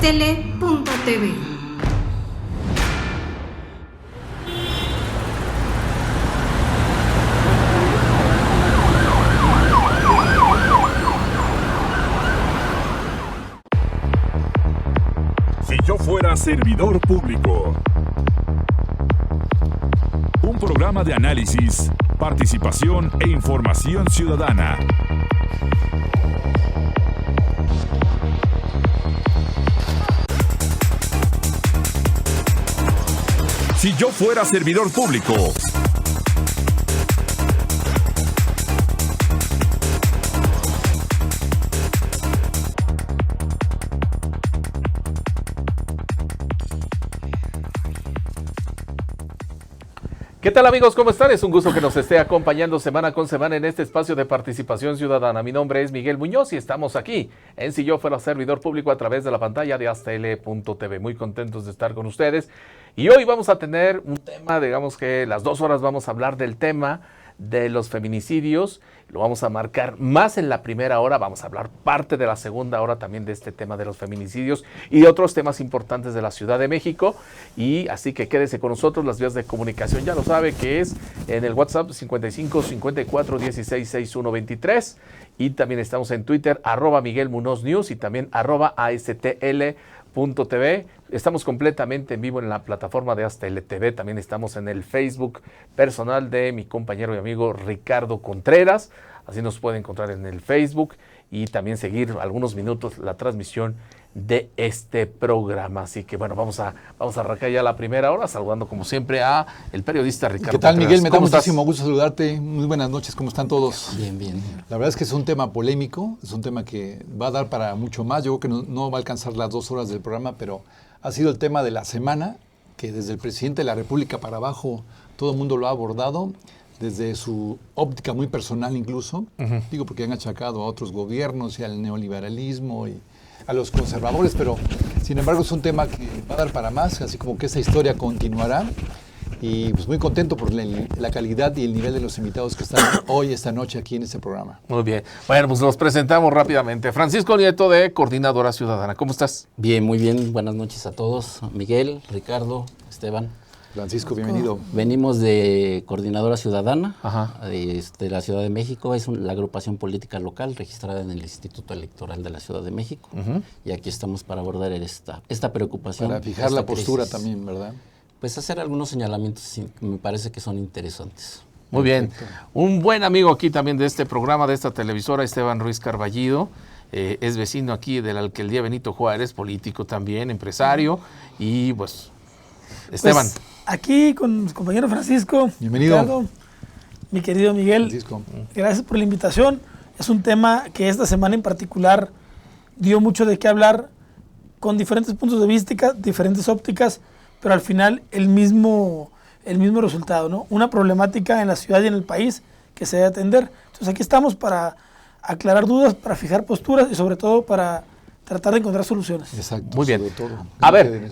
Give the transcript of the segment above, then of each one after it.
astele.tv. Si yo fuera servidor público. Un programa de análisis, participación e información ciudadana. Si yo fuera servidor público. ¿Qué tal, amigos? ¿Cómo están? Es un gusto que nos esté acompañando semana con semana en este espacio de participación ciudadana. Mi nombre es Miguel Muñoz y estamos aquí en Si yo fuera servidor público a través de la pantalla de astele.tv. Muy contentos de estar con ustedes. Y hoy vamos a tener un tema, digamos que las 2 horas vamos a hablar del tema de los feminicidios. Lo vamos a marcar más en la primera hora, vamos a hablar parte de la segunda hora también de este tema de los feminicidios y de otros temas importantes de la Ciudad de México. Y así que quédese con nosotros, las vías de comunicación ya lo sabe que es en el WhatsApp 55 54 16 61 23 y también estamos en Twitter @Miguel Munoz News y también @ASTL.tv. Estamos completamente en vivo en la plataforma de Astele TV. También estamos en el Facebook personal de mi compañero y amigo Ricardo Contreras. Así nos puede encontrar en el Facebook y también seguir algunos minutos la transmisión de este programa. Así que bueno, vamos a arrancar ya la primera hora saludando como siempre a el periodista Ricardo Contreras. ¿Qué tal, Miguel? Me da muchísimo gusto saludarte. Muy buenas noches, ¿cómo están todos? Bien, bien. La verdad es que es un tema polémico, es un tema que va a dar para mucho más. Yo creo que no va a alcanzar las 2 horas del programa, pero ha sido el tema de la semana, que desde el presidente de la República para abajo todo el mundo lo ha abordado, desde su óptica muy personal incluso. Digo porque han achacado a otros gobiernos y al neoliberalismo y a los conservadores, pero sin embargo es un tema que va a dar para más, así como que esa historia continuará. Y pues muy contento por la calidad y el nivel de los invitados que están hoy, esta noche, aquí en este programa. Muy bien. Bueno, pues los presentamos rápidamente. Francisco Nieto, de Coordinadora Ciudadana. ¿Cómo estás? Bien, muy bien. Buenas noches a todos. Miguel, Ricardo, Esteban. Francisco, bienvenido. Venimos de Coordinadora Ciudadana, Ajá. de la Ciudad de México. Es la agrupación política local registrada en el Instituto Electoral de la Ciudad de México. Y aquí estamos para abordar esta preocupación. Para fijar la postura también, ¿verdad? Pues hacer algunos señalamientos que me parece que son interesantes. Muy bien. Un buen amigo aquí también de este programa, de esta televisora, Esteban Ruiz Carballido. Es vecino aquí de la Alcaldía Benito Juárez, político también, empresario. Y pues, Esteban. Pues, aquí con mi compañero Francisco. Bienvenido. Ricardo, mi querido Miguel. Francisco. Gracias por la invitación. Es un tema que esta semana en particular dio mucho de qué hablar, con diferentes puntos de vista, diferentes ópticas, pero al final el mismo resultado, ¿no? Una problemática en la ciudad y en el país que se debe atender. Entonces aquí estamos para aclarar dudas, para fijar posturas y sobre todo para tratar de encontrar soluciones. Exacto. Muy bien. Todo. A ver,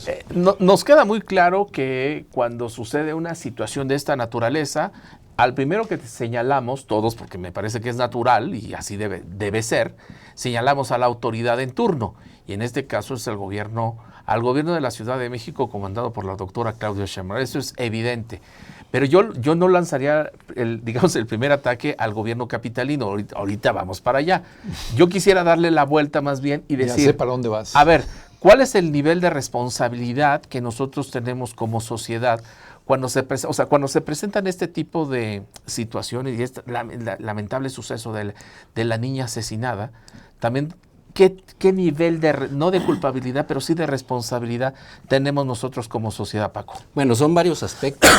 nos queda muy claro que cuando sucede una situación de esta naturaleza, al primero que señalamos todos, porque me parece que es natural y así debe ser, señalamos a la autoridad en turno. Y en este caso es al gobierno de la Ciudad de México, comandado por la doctora Claudia Sheinbaum. Eso es evidente. Pero yo no lanzaría el primer ataque al gobierno capitalino. Ahorita vamos para allá. Yo quisiera darle la vuelta más bien y decir, ya sé para dónde vas. A ver, ¿cuál es el nivel de responsabilidad que nosotros tenemos como sociedad cuando se presentan este tipo de situaciones y este lamentable suceso de la niña asesinada? También, ¿qué nivel no de culpabilidad, pero sí de responsabilidad tenemos nosotros como sociedad, Paco? Bueno, son varios aspectos.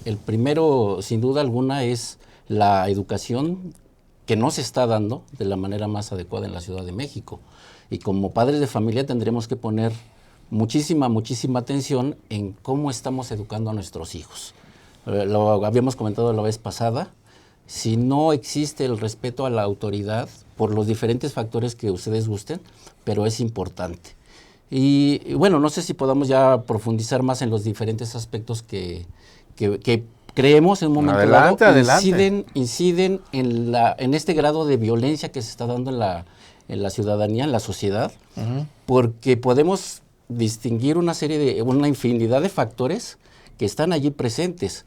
El primero, sin duda alguna, es la educación que no se está dando de la manera más adecuada en la Ciudad de México. Y como padres de familia tendremos que poner muchísima atención en cómo estamos educando a nuestros hijos. Lo habíamos comentado la vez pasada. Si no existe el respeto a la autoridad, por los diferentes factores que ustedes gusten, pero es importante. Y bueno, no sé si podamos ya profundizar más en los diferentes aspectos que creemos en un momento dado inciden en este grado de violencia que se está dando en la ciudadanía, en la sociedad, porque podemos distinguir una infinidad de factores que están allí presentes.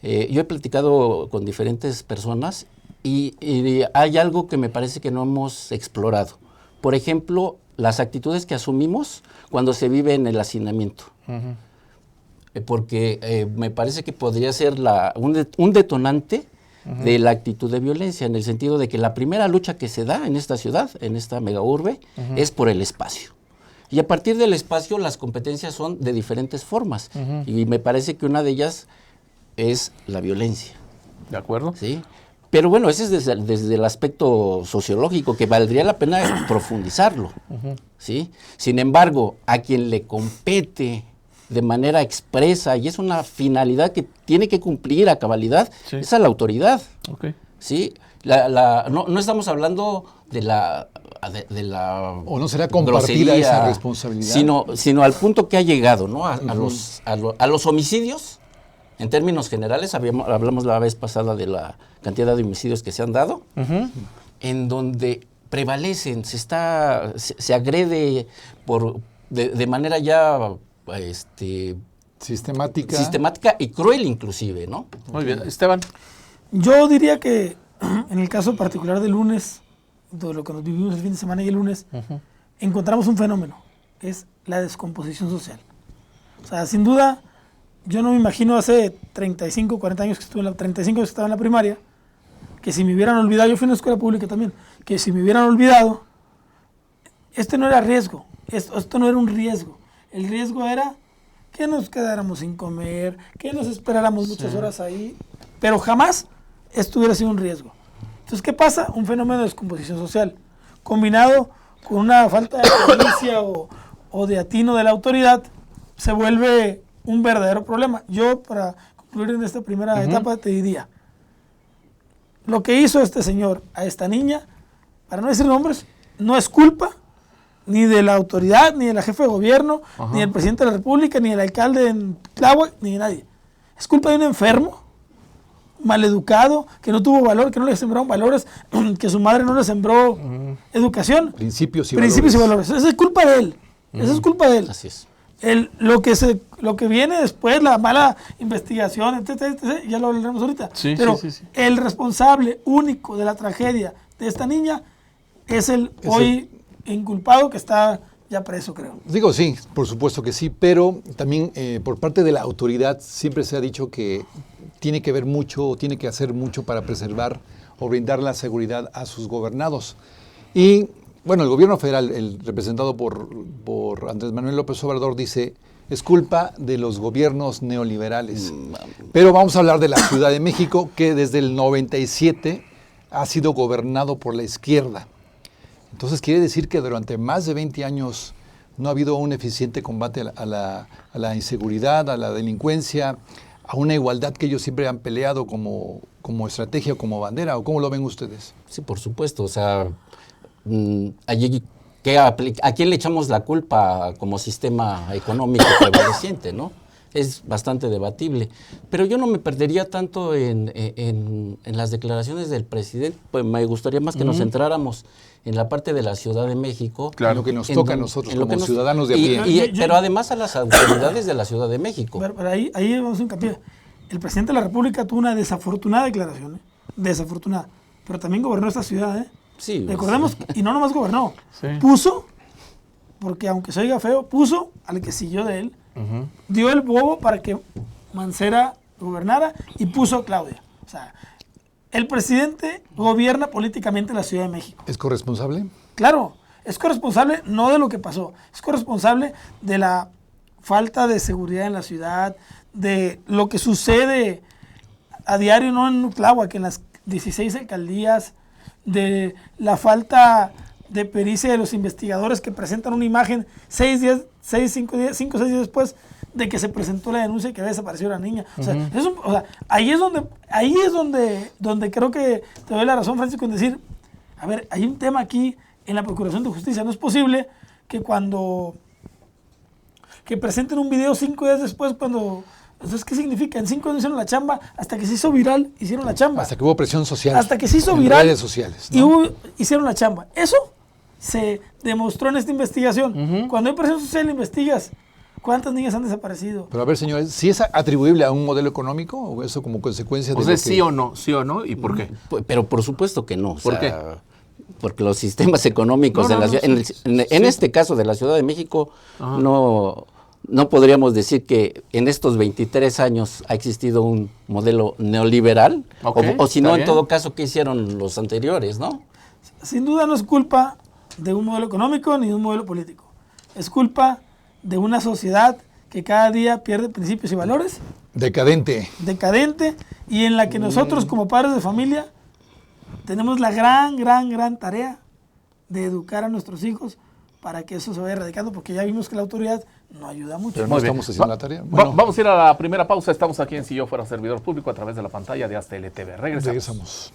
Yo he platicado con diferentes personas y hay algo que me parece que no hemos explorado. Por ejemplo, las actitudes que asumimos cuando se vive en el hacinamiento. Porque me parece que podría ser un detonante de la actitud de violencia, en el sentido de que la primera lucha que se da en esta ciudad, en esta megaurbe, es por el espacio. Y a partir del espacio las competencias son de diferentes formas. Y me parece que una de ellas es la violencia. ¿De acuerdo? ¿Sí? Pero bueno, ese es desde el aspecto sociológico, que valdría la pena profundizarlo. ¿Sí? Sin embargo, a quien le compete de manera expresa, y es una finalidad que tiene que cumplir a cabalidad, es a la autoridad. ¿Sí? No estamos hablando de la o no será compartida esa responsabilidad, sino al punto que ha llegado, ¿no? A los homicidios. En términos generales, hablamos la vez pasada de la cantidad de homicidios que se han dado, en donde prevalecen, se agrede de manera ya sistemática y cruel inclusive, ¿no? Muy bien. Esteban. Yo diría que en el caso particular del lunes, de lo que nos vivimos el fin de semana y el lunes, encontramos un fenómeno, es la descomposición social. O sea, sin duda, yo no me imagino hace 35, 40 años que estuve 35 años que estaba en la primaria, que si me hubieran olvidado, yo fui a una escuela pública también, que si me hubieran olvidado, este no era riesgo, esto no era un riesgo. El riesgo era que nos quedáramos sin comer, que nos esperáramos muchas horas ahí, pero jamás esto hubiera sido un riesgo. Entonces, ¿qué pasa? Un fenómeno de descomposición social, combinado con una falta de justicia o de atino de la autoridad, se vuelve un verdadero problema. Yo, para concluir en esta primera etapa, te diría, lo que hizo este señor a esta niña, para no decir nombres, no es culpa ni de la autoridad, ni de la jefe de gobierno, ni del presidente de la República, ni del alcalde en Tláhuac, ni de nadie. Es culpa de un enfermo, maleducado, que no tuvo valor, que no le sembraron valores, que su madre no le sembró educación. Principios y valores. Esa es culpa de él. Esa es culpa de él. Así es. Lo que viene después, la mala investigación, etcétera, ya lo hablaremos ahorita. Pero el responsable único de la tragedia de esta niña es el hoy inculpado que está ya preso, creo. Digo, sí, por supuesto que sí, pero también por parte de la autoridad siempre se ha dicho que tiene que ver mucho, tiene que hacer mucho para preservar o brindar la seguridad a sus gobernados. Y bueno, el gobierno federal, representado por Andrés Manuel López Obrador, dice, es culpa de los gobiernos neoliberales. Pero vamos a hablar de la Ciudad de México, que desde el 97 ha sido gobernado por la izquierda. Entonces quiere decir que durante más de 20 años no ha habido un eficiente combate a la inseguridad, a la delincuencia, a una igualdad que ellos siempre han peleado como estrategia, como bandera. ¿O cómo lo ven ustedes? Sí, por supuesto. O sea, allí, ¿a quién le echamos la culpa como sistema económico prevaleciente, no? Es bastante debatible. Pero yo no me perdería tanto en las declaraciones del presidente. Pues me gustaría más que nos centráramos en la parte de la Ciudad de México. Claro, lo que nos toca a nosotros como ciudadanos de a pie. Pero además a las autoridades de la Ciudad de México. Pero ahí vamos a hincapié. El presidente de la República tuvo una desafortunada declaración, desafortunada. Pero también gobernó esta ciudad, Sí. Recordemos, y no nomás gobernó, puso, porque aunque se oiga feo, puso al que siguió de él, dio el bobo para que Mancera gobernara y puso a Claudia. O sea, el presidente gobierna políticamente la Ciudad de México. ¿Es corresponsable? Claro, es corresponsable no de lo que pasó, es corresponsable de la falta de seguridad en la ciudad, de lo que sucede a diario, no en Tláhuac, que en las 16 alcaldías, de la falta de pericia de los investigadores que presentan una imagen 5 o 6 días después de que se presentó la denuncia de que había desaparecido la niña. O sea, ahí es donde creo que te doy la razón, Francisco, en decir, a ver, hay un tema aquí en la Procuración de Justicia. No es posible que presenten un video 5 días después cuando... Entonces, ¿qué significa? En 5 años hicieron la chamba, hasta que se hizo viral, hicieron la chamba. Hasta que hubo presión social. Hasta que se hizo viral. En redes sociales, ¿no? Y hicieron la chamba. Eso se demostró en esta investigación. Cuando hay presión social, investigas cuántas niñas han desaparecido. Pero a ver, señores, ¿si es atribuible a un modelo económico o eso como consecuencia de lo que... sí o no, ¿y por qué? Pero por supuesto que no. ¿Por qué? Porque los sistemas económicos en este caso de la Ciudad de México, no podríamos decir que en estos 23 años ha existido un modelo neoliberal, o si no, en todo caso, ¿qué hicieron los anteriores, no? Sin duda no es culpa de un modelo económico ni de un modelo político. Es culpa de una sociedad que cada día pierde principios y valores. Decadente, y en la que nosotros como padres de familia tenemos la gran tarea de educar a nuestros hijos para que eso se vaya erradicando, porque ya vimos que la autoridad no ayuda mucho. pero no estamos haciendo la tarea. Bueno, Vamos a ir a la primera pausa. Estamos aquí en Si Yo Fuera Servidor Público a través de la pantalla de Aztel TV. Regresamos.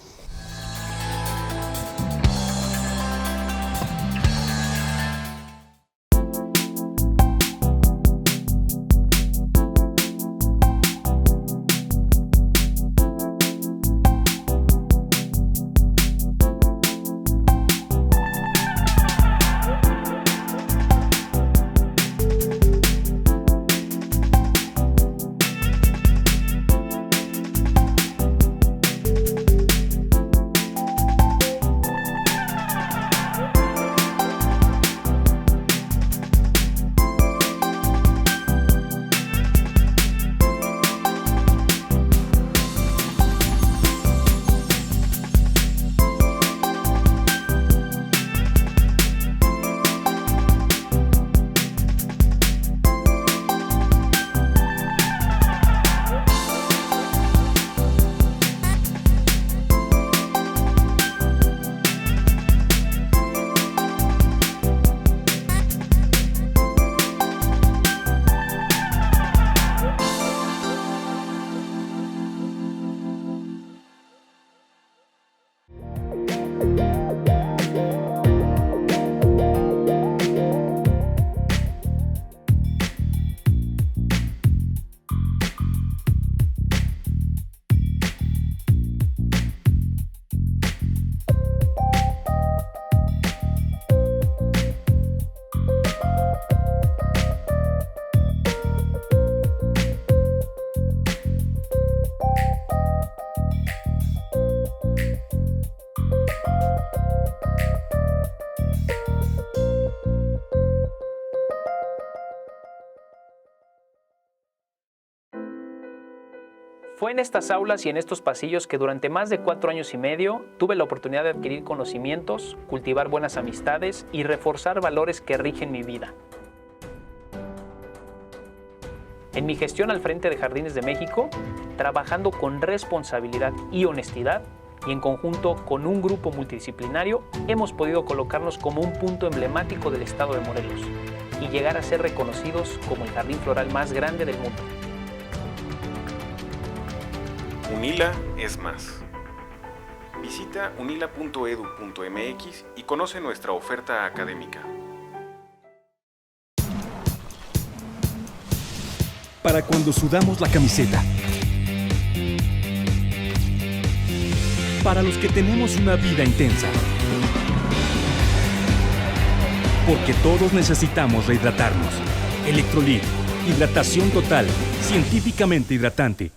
Fue en estas aulas y en estos pasillos que durante más de 4 años y medio tuve la oportunidad de adquirir conocimientos, cultivar buenas amistades y reforzar valores que rigen mi vida. En mi gestión al frente de Jardines de México, trabajando con responsabilidad y honestidad, y en conjunto con un grupo multidisciplinario, hemos podido colocarnos como un punto emblemático del estado de Morelos y llegar a ser reconocidos como el jardín floral más grande del mundo. UNILA es más. Visita unila.edu.mx y conoce nuestra oferta académica. Para cuando sudamos la camiseta. Para los que tenemos una vida intensa. Porque todos necesitamos rehidratarnos. Electrolit, hidratación total, científicamente hidratante.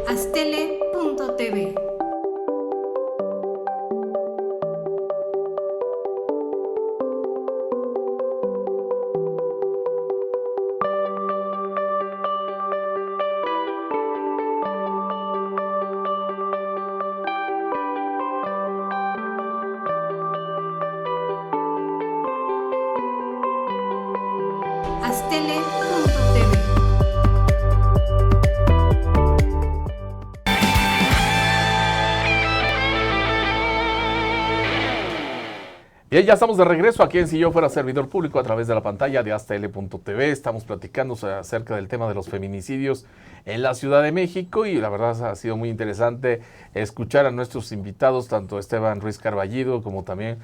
Aztele.tv. Aztele.tv. Bien, ya estamos de regreso aquí en Si Yo Fuera Servidor Público a través de la pantalla de hastl.tv. Estamos platicando acerca del tema de los feminicidios en la Ciudad de México y la verdad ha sido muy interesante escuchar a nuestros invitados, tanto Esteban Ruiz Carballido como también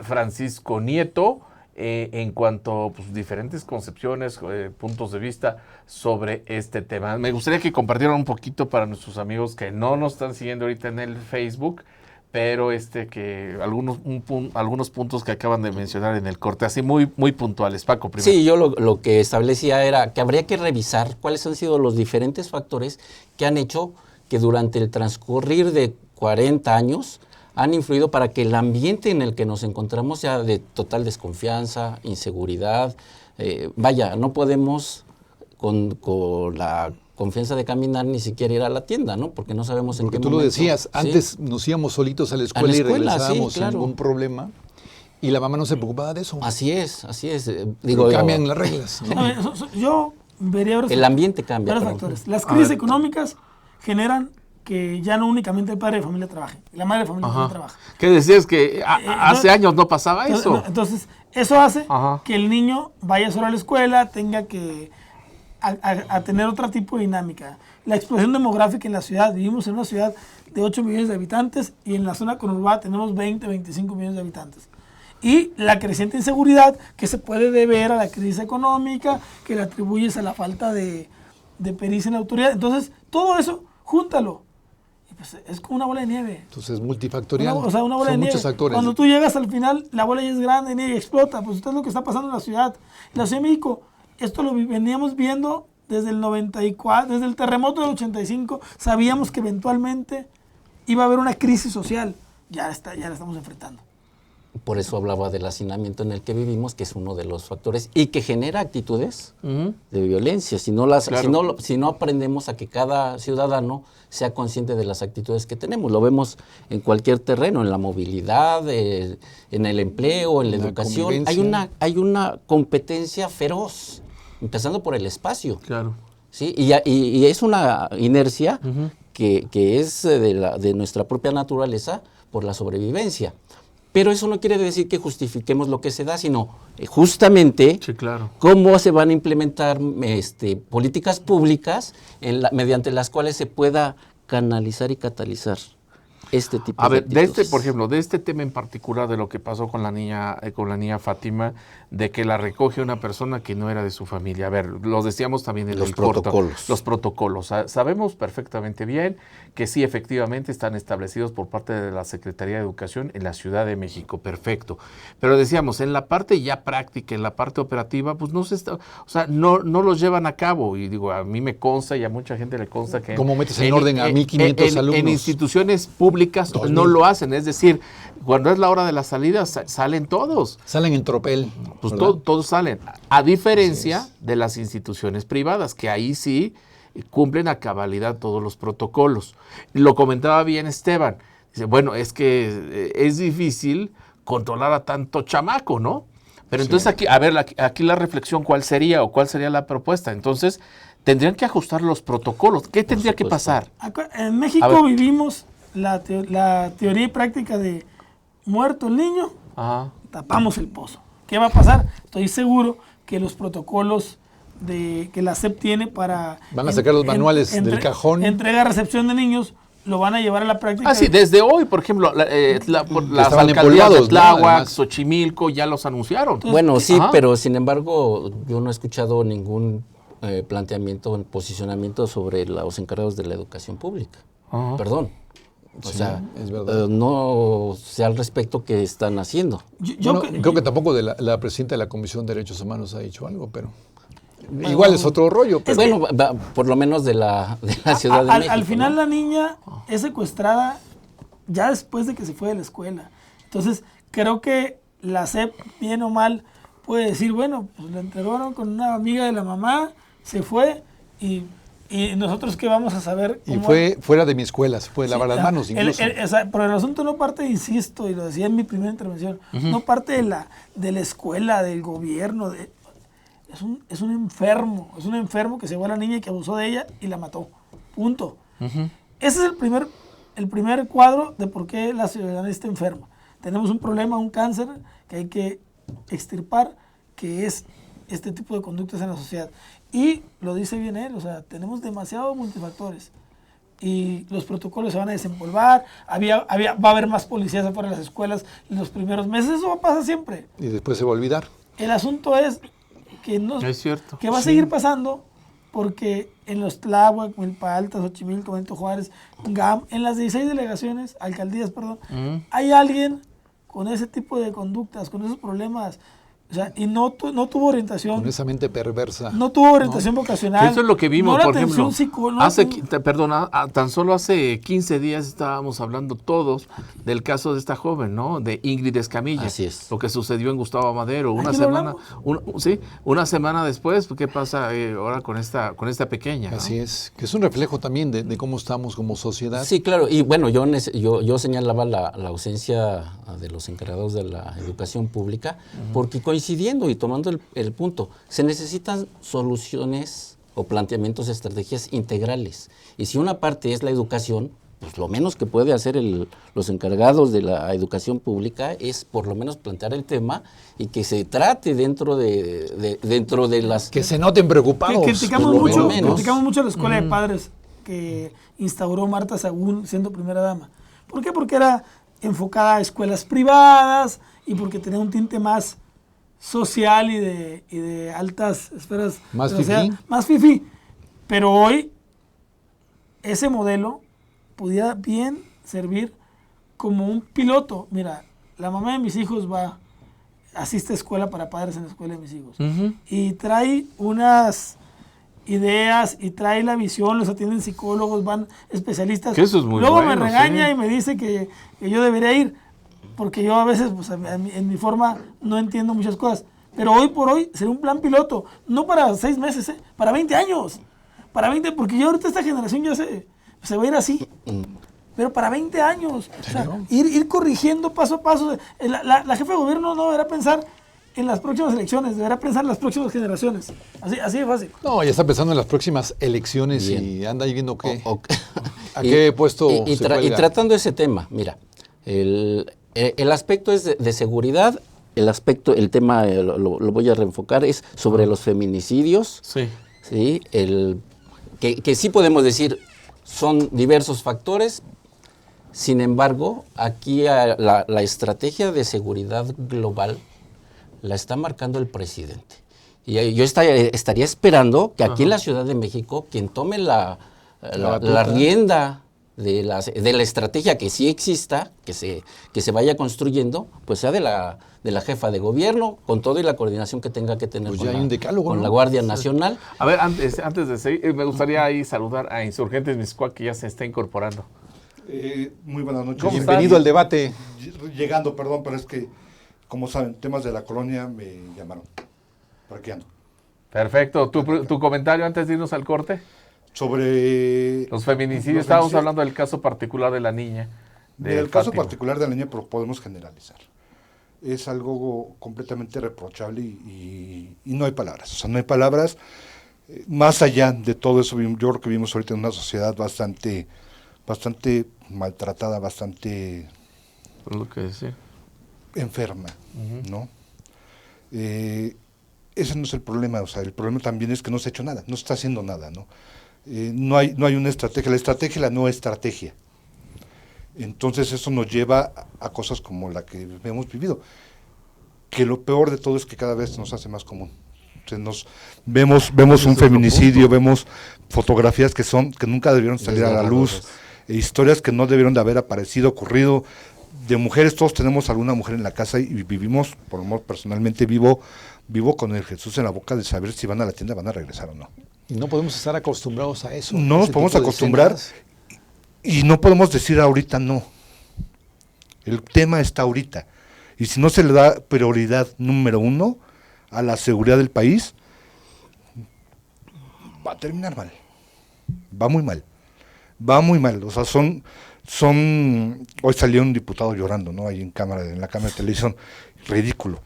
Francisco Nieto, en cuanto a pues, diferentes concepciones, puntos de vista sobre este tema. Me gustaría que compartieran un poquito para nuestros amigos que no nos están siguiendo ahorita en el Facebook, pero que algunos puntos que acaban de mencionar en el corte, así muy puntuales. Paco, primero. Sí, yo lo que establecía era que habría que revisar cuáles han sido los diferentes factores que han hecho que durante el transcurrir de 40 años han influido para que el ambiente en el que nos encontramos sea de total desconfianza, inseguridad. No podemos con la confianza de caminar ni siquiera ir a la tienda, ¿no? Porque no sabemos en qué momento. Porque tú lo decías, antes nos íbamos solitos a la escuela y regresábamos sin ningún problema y la mamá no se preocupaba de eso. Así es. Cambian las reglas, ¿no? Yo vería el ambiente cambia. Varios factores. Las crisis económicas generan que ya no únicamente el padre de familia trabaje, la madre de familia también trabaja. ¿Qué decías? Que hace años no pasaba eso. Entonces, eso hace que el niño vaya solo a la escuela, tenga que a tener otro tipo de dinámica. La explosión demográfica en la ciudad, vivimos en una ciudad de 8 millones de habitantes y en la zona conurbada tenemos 20, 25 millones de habitantes. Y la creciente inseguridad que se puede deber a la crisis económica, que le atribuyes a la falta de pericia en la autoridad. Entonces, todo eso, júntalo. Y pues es como una bola de nieve. Entonces, multifactorial. Una bola Son de nieve. muchos factores. Cuando tú llegas al final, la bola ya es grande, nieve y explota. Pues esto es lo que está pasando en la ciudad. En la Ciudad de México, esto lo veníamos viendo desde el 94, desde el terremoto del 85, sabíamos que eventualmente iba a haber una crisis social. Ya la estamos enfrentando. Por eso hablaba del hacinamiento en el que vivimos, que es uno de los factores y que genera actitudes de violencia. Si no aprendemos a que cada ciudadano sea consciente de las actitudes que tenemos, lo vemos en cualquier terreno, en la movilidad, en el empleo, en la educación. Hay una competencia feroz, empezando por el espacio. Claro. ¿Sí? Y es una inercia que es de nuestra propia naturaleza por la sobrevivencia. Pero eso no quiere decir que justifiquemos lo que se da, sino justamente cómo se van a implementar políticas públicas mediante las cuales se pueda canalizar y catalizar este tipo de actitudes. Por ejemplo, de este tema en particular de lo que pasó con la niña Fátima, de que la recoge una persona que no era de su familia. A ver, los decíamos también en los el corto. protocolos. Los protocolos. Sabemos perfectamente bien que sí, efectivamente están establecidos por parte de la Secretaría de Educación en la Ciudad de México. Perfecto. Pero decíamos, en la parte ya práctica, en la parte operativa, pues no los llevan a cabo. Y digo, a mí me consta y a mucha gente le consta que... ¿Cómo metes en orden a 1,500 alumnos? En instituciones públicas no lo hacen. Es decir, cuando es la hora de la salida, salen todos. Salen en tropel. Pues todos salen. A diferencia de las instituciones privadas, que ahí sí cumplen a cabalidad todos los protocolos. Lo comentaba bien Esteban. Dice, bueno, es que es difícil controlar a tanto chamaco, ¿no? Pero entonces aquí la reflexión, ¿cuál sería o cuál sería la propuesta? Entonces, tendrían que ajustar los protocolos. ¿Qué tendría que pasar? En México vivimos la teoría y práctica de muerto el niño, tapamos el pozo. ¿Qué va a pasar? Estoy seguro que los protocolos que la SEP tiene para... Van a sacar los manuales del cajón. Entrega-recepción de niños, lo van a llevar a la práctica. Sí, desde hoy, por ejemplo, las alcaldías de Tláhuac, Xochimilco, ya los anunciaron. Entonces, bueno, sí, pero sin embargo, yo no he escuchado ningún planteamiento, posicionamiento sobre los encargados de la educación pública. Perdón. O sea, es verdad. No sé al respecto qué están haciendo. Creo que tampoco la presidenta de la Comisión de Derechos Humanos ha dicho algo, pero igual es otro rollo. Pero bueno, por lo menos de la Ciudad de México. Al final la niña es secuestrada ya después de que se fue de la escuela. Entonces, creo que la SEP, bien o mal, puede decir, bueno, pues la entregaron con una amiga de la mamá, se fue y nosotros qué vamos a saber. Y fue fuera de mi escuela, se fue lavar las manos incluso. Pero el asunto no parte, insisto, y lo decía en mi primera intervención, no parte de la escuela, del gobierno. Es un enfermo que se fue a la niña y que abusó de ella y la mató. Punto. Ese es el primer cuadro de por qué la ciudadanía está enferma. tenemos un problema, un cáncer que hay que extirpar, que es este tipo de conductas en la sociedad. Y lo dice bien él, o sea, tenemos demasiados multifactores y los protocolos se van a desempolvar, va a haber más policías afuera de las escuelas en los primeros meses, eso pasa siempre. Y después se va a olvidar. El asunto es que, Es cierto. que va a seguir pasando porque en los Tláhuac, Milpa Alta, Xochimilco, Benito Juárez, GAM, en las 16 delegaciones, alcaldías, perdón, hay alguien con ese tipo de conductas, con esos problemas. O sea, y no tuvo orientación. Con esa mente perversa. No tuvo orientación vocacional. Eso es lo que vimos, no la por ejemplo. psicóloga. Tan solo hace 15 días estábamos hablando todos del caso de esta joven, ¿no? De Ingrid Escamilla. Así es. Lo que sucedió en Gustavo Amadero. Una semana después, ¿qué pasa ahora con esta pequeña? ¿No? Así es, que es un reflejo también de cómo estamos como sociedad. Sí, claro. Y bueno, yo señalaba la ausencia de los encargados de la educación pública, porque coincidiendo y tomando el punto, se necesitan soluciones o planteamientos, estrategias integrales. Y si una parte es la educación, pues lo menos que puede hacer los encargados de la educación pública es por lo menos plantear el tema y que se trate dentro de las... Que se noten preocupados. Criticamos por lo mucho la escuela de padres que instauró Marta Sagún siendo primera dama. ¿Por qué? Porque era enfocada a escuelas privadas y porque tenía un tinte más social y de altas esferas. Más fifí. Más fifí. Pero hoy ese modelo pudiera bien servir como un piloto. Mira, la mamá de mis hijos asiste a escuela para padres en la escuela de mis hijos. Y trae unas ideas y trae la visión, los atienden psicólogos, van especialistas. Que eso es muy Luego bueno, me regaña sí. y me dice que yo debería ir, porque yo a veces, pues, en mi forma, no entiendo muchas cosas. Pero hoy por hoy sería un plan piloto, no para 6 meses, para 20 años. Para 20, porque ya ahorita esta generación ya se va a ir así. Pero para 20 años. O sea, ir corrigiendo paso a paso. La jefa de gobierno no deberá pensar en las próximas elecciones, deberá pensar en las próximas generaciones. Así de fácil. No, ya está pensando en las próximas elecciones. Bien. Y anda ahí viendo a qué puesto y tratando ese tema, mira, el aspecto es de seguridad. El tema, lo voy a reenfocar, es sobre los feminicidios. Sí. ¿Sí? Que sí podemos decir, son diversos factores. Sin embargo, aquí la estrategia de seguridad global la está marcando el presidente. Y yo estaría esperando que aquí en la Ciudad de México, quien tome la rienda de la estrategia que sí exista, que se vaya construyendo, pues sea de la jefa de gobierno, con todo y la coordinación que tenga que tener con la Guardia Nacional. A ver, antes de seguir, me gustaría ahí saludar a Insurgentes Mixcoac, que ya se está incorporando. Muy buenas noches. Bienvenido al debate. Llegando, perdón, pero es que, como saben, temas de la colonia me llamaron. ¿Para qué ando? Perfecto. ¿Tu comentario antes de irnos al corte? Sobre los feminicidios. Estábamos hablando del caso particular de la niña. Del caso particular de la niña, pero podemos generalizar. Es algo completamente reprochable y no hay palabras. O sea, no hay palabras. Más allá de todo eso, yo creo que vivimos ahorita en una sociedad bastante maltratada, bastante enferma, ¿no? Ese no es el problema. O sea, el problema también es que no se ha hecho nada, no se está haciendo nada, ¿no? No hay una estrategia, la estrategia es la no estrategia. Entonces eso nos lleva a cosas como la que hemos vivido, que lo peor de todo es que cada vez nos hace más común. Vemos un feminicidio, vemos fotografías que nunca debieron salir a la luz, historias que no debieron de haber ocurrido, de mujeres. Todos tenemos alguna mujer en la casa y vivimos, por lo menos personalmente vivo con el Jesús en la boca de saber si van a la tienda, van a regresar o no. Y no podemos estar acostumbrados a eso. No nos podemos acostumbrar y no podemos decir ahorita no. El tema está ahorita. Y si no se le da prioridad número 1 a la seguridad del país, va a terminar mal. Va muy mal. Va muy mal. O sea, hoy salió un diputado llorando, ¿no? Ahí en la cámara de televisión. Ridículo.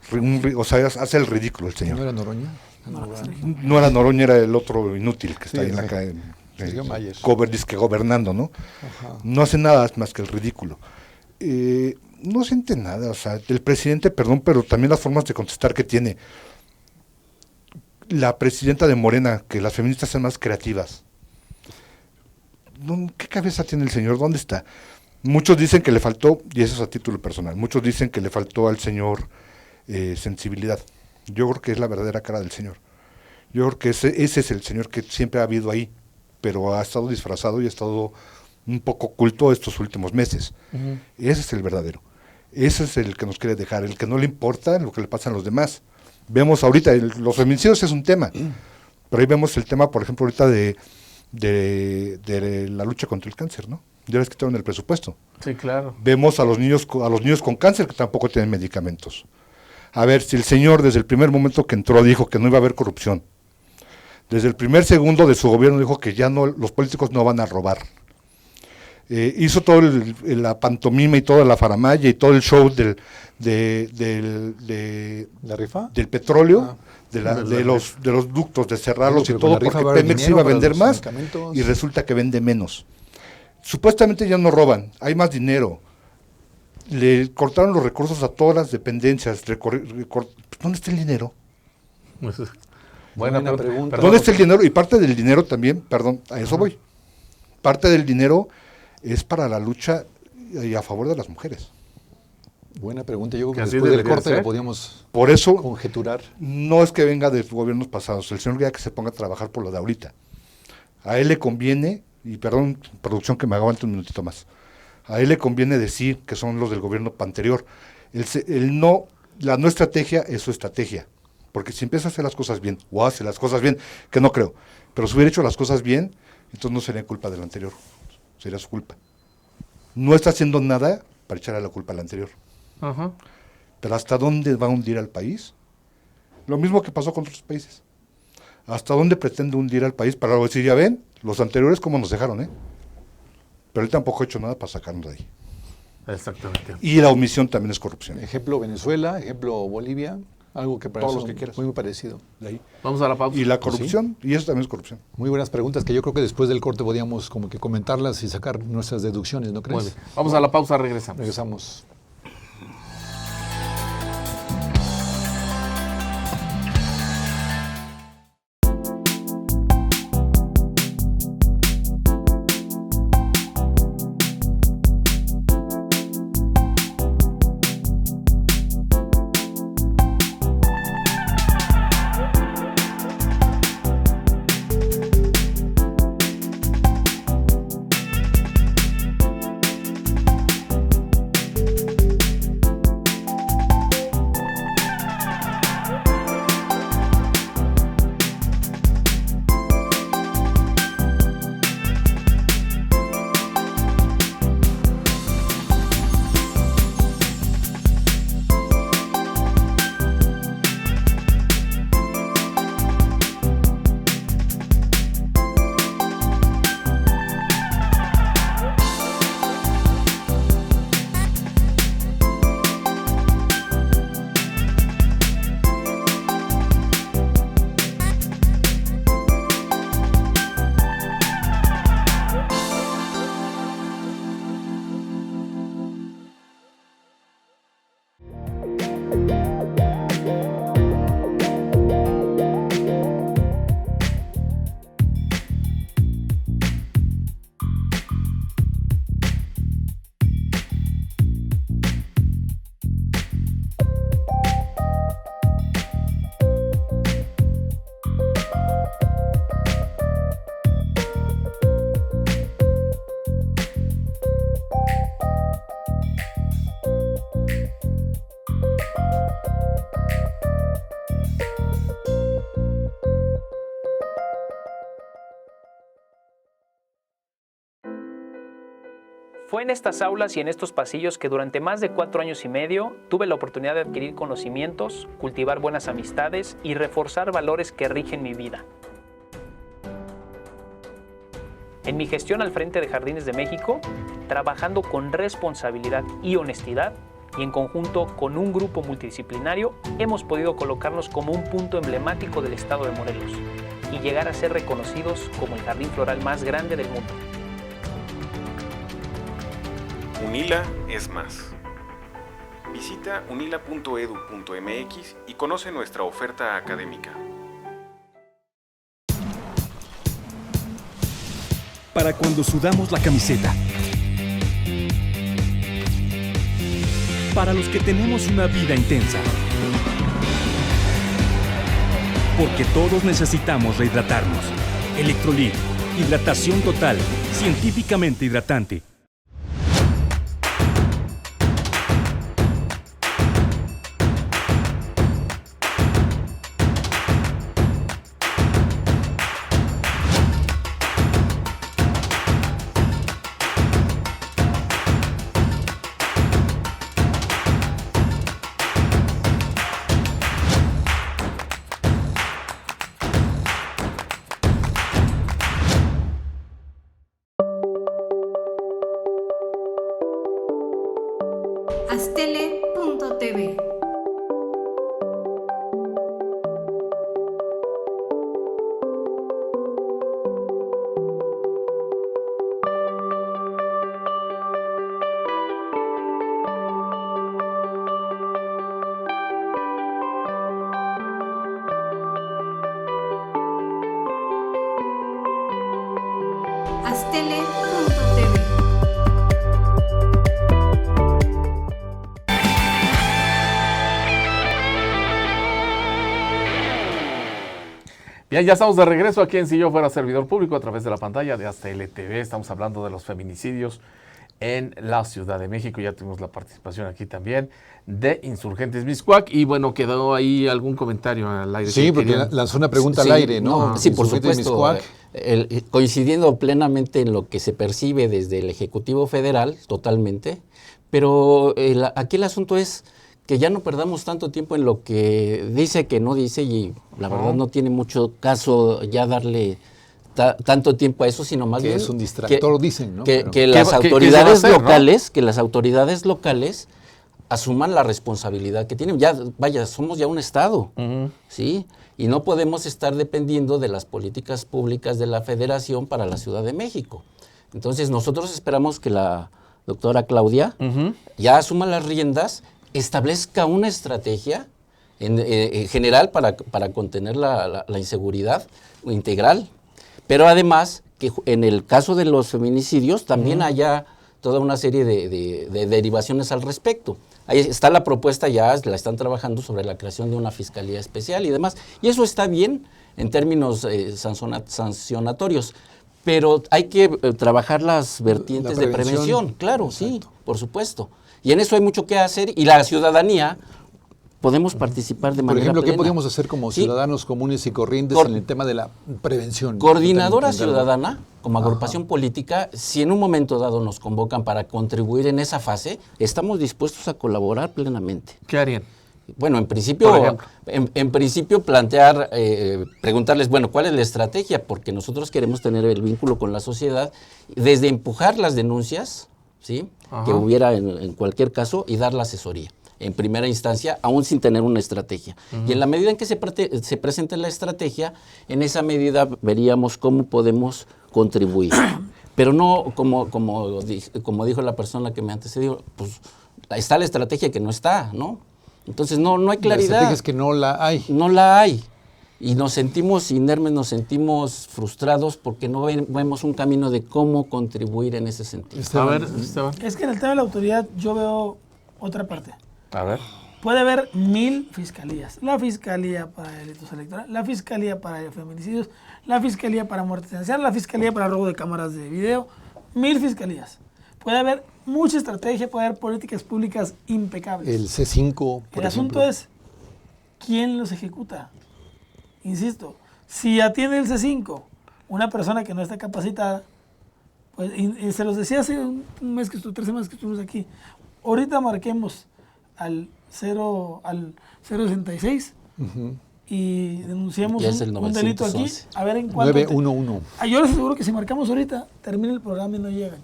O sea, hace el ridículo el señor. ¿No era Noroña? No era Noroña, era el otro inútil que está ahí en la calle. Mayer. Gobernando, ¿no? Ajá. No hace nada más que el ridículo. no siente nada, o sea, el presidente, perdón, pero también las formas de contestar que tiene. La presidenta de Morena, que las feministas sean más creativas. ¿Qué cabeza tiene el señor? ¿Dónde está? Muchos dicen que le faltó, y eso es a título personal, muchos dicen que le faltó al señor sensibilidad. Yo creo que es la verdadera cara del señor. Yo creo que ese es el señor que siempre ha habido ahí, pero ha estado disfrazado y ha estado un poco oculto estos últimos meses. Ese es el verdadero. Ese es el que nos quiere dejar, el que no le importa lo que le pasa a los demás. Vemos ahorita, los feminicidios es un tema, pero ahí vemos el tema, por ejemplo, ahorita de la lucha contra el cáncer, ¿no? Ya les quitaron el presupuesto. Sí, claro. Vemos a los niños con cáncer que tampoco tienen medicamentos. A ver, si el señor desde el primer momento que entró dijo que no iba a haber corrupción, desde el primer segundo de su gobierno dijo que ya no, los políticos no van a robar. Hizo todo la pantomima y toda la faramaya y todo el show ¿La rifa? del petróleo, de los ductos, de cerrarlos y todo, porque Pemex iba a vender más y resulta que vende menos. Supuestamente ya no roban, hay más dinero. Le cortaron los recursos a todas las dependencias. ¿Dónde está el dinero? Buena pregunta. ¿Dónde está el dinero? Y parte del dinero también, perdón, a eso voy. Parte del dinero es para la lucha y a favor de las mujeres. Buena pregunta. Yo creo que así después del debería corte ser. la podíamos Por eso conjeturar. no es que venga de gobiernos pasados. El señor quería que se ponga a trabajar por lo de ahorita. A él le conviene, y perdón, producción, que me aguante un minutito más. A él le conviene decir que son los del gobierno anterior. La no estrategia es su estrategia. Porque si empieza a hacer las cosas bien, o hace las cosas bien, que no creo, pero si hubiera hecho las cosas bien, entonces no sería culpa del anterior, sería su culpa. No está haciendo nada para echarle la culpa al anterior. Ajá. Pero ¿hasta dónde va a hundir al país? Lo mismo que pasó con otros países. ¿Hasta dónde pretende hundir al país? Para decir, ya ven, los anteriores cómo nos dejaron, Pero él tampoco ha hecho nada para sacarnos de ahí. Exactamente. Y la omisión también es corrupción. Ejemplo Venezuela, ejemplo Bolivia, algo que Todos los parece que quieras. muy parecido. De ahí. Vamos a la pausa. Y la corrupción, y eso también es corrupción. Muy buenas preguntas que yo creo que después del corte podíamos como que comentarlas y sacar nuestras deducciones, ¿no crees? Muy bien. Vamos a la pausa, regresamos. Regresamos. Fue en estas aulas y en estos pasillos que durante más de 4 años y medio tuve la oportunidad de adquirir conocimientos, cultivar buenas amistades y reforzar valores que rigen mi vida. En mi gestión al frente de Jardines de México, trabajando con responsabilidad y honestidad, y en conjunto con un grupo multidisciplinario, hemos podido colocarnos como un punto emblemático del estado de Morelos y llegar a ser reconocidos como el jardín floral más grande del mundo. UNILA es más. Visita unila.edu.mx y conoce nuestra oferta académica. Para cuando sudamos la camiseta. Para los que tenemos una vida intensa. Porque todos necesitamos rehidratarnos. Electrolit, hidratación total, científicamente hidratante. Astele.tv. Astele.tv. Bien, ya estamos de regreso aquí en Si Yo Fuera Servidor Público a través de la pantalla de Astele TV. Estamos hablando de los feminicidios en la Ciudad de México. Ya tuvimos la participación aquí también de Insurgentes Mixcoac. Y bueno, quedó ahí algún comentario al aire. Sí, porque lanzó una pregunta al aire, ¿no? Sí, por Insurgentes supuesto. Mixcoac. Coincidiendo plenamente en lo que se percibe desde el Ejecutivo Federal, totalmente. Pero aquí el asunto es que ya no perdamos tanto tiempo en lo que dice, que no dice, y la verdad no tiene mucho caso ya darle tanto tiempo a eso, sino más Que bien es un distractor, dicen, ¿no? que ¿Qué las se va a autoridades hacer, locales, ¿no? Que las autoridades locales asuman la responsabilidad que tienen. Ya, vaya, somos ya un Estado, ¿sí? Y no podemos estar dependiendo de las políticas públicas de la Federación para la Ciudad de México. Entonces, nosotros esperamos que la doctora Claudia ya asuma las riendas, establezca una estrategia en general para contener la inseguridad integral, pero además que en el caso de los feminicidios también haya toda una serie de derivaciones al respecto. Ahí está la propuesta, ya la están trabajando sobre la creación de una fiscalía especial y demás, y eso está bien en términos sancionatorios, pero hay que trabajar las vertientes de prevención, claro, exacto. Sí, por supuesto. Y en eso hay mucho que hacer y la ciudadanía podemos participar de manera plena. Por ejemplo, ¿qué podemos hacer como ciudadanos comunes y corrientes en el tema de la prevención? Coordinadora ciudadana, como agrupación política, si en un momento dado nos convocan para contribuir en esa fase, estamos dispuestos a colaborar plenamente. ¿Qué harían? Bueno, en principio plantear, preguntarles, bueno, ¿cuál es la estrategia? Porque nosotros queremos tener el vínculo con la sociedad, desde empujar las denuncias, ¿sí? Que hubiera en cualquier caso, y dar la asesoría en primera instancia, aún sin tener una estrategia. Y en la medida en que se presente la estrategia, en esa medida veríamos cómo podemos contribuir. Pero no, como dijo la persona que me antecedió, pues está la estrategia que no está, ¿no? Entonces no hay claridad. La estrategia es que no la hay. No la hay. Y nos sentimos inermes, nos sentimos frustrados porque no vemos un camino de cómo contribuir en ese sentido. Esteban. Es que en el tema de la autoridad yo veo otra parte. A ver. Puede haber 1000 fiscalías. La fiscalía para delitos electorales, la fiscalía para feminicidios, la fiscalía para muertes ancianas, la fiscalía para robo de cámaras de video. 1000 fiscalías. Puede haber mucha estrategia, puede haber políticas públicas impecables. El C5, por El asunto es, ¿quién los ejecuta? Insisto, si atiende el C5 una persona que no está capacitada, pues, y se los decía hace un mes, 3 semanas que estuvimos aquí, ahorita marquemos al 066 y denunciamos un delito aquí, a ver en cuánto... 911. Yo les aseguro que si marcamos ahorita, termina el programa y no llegan.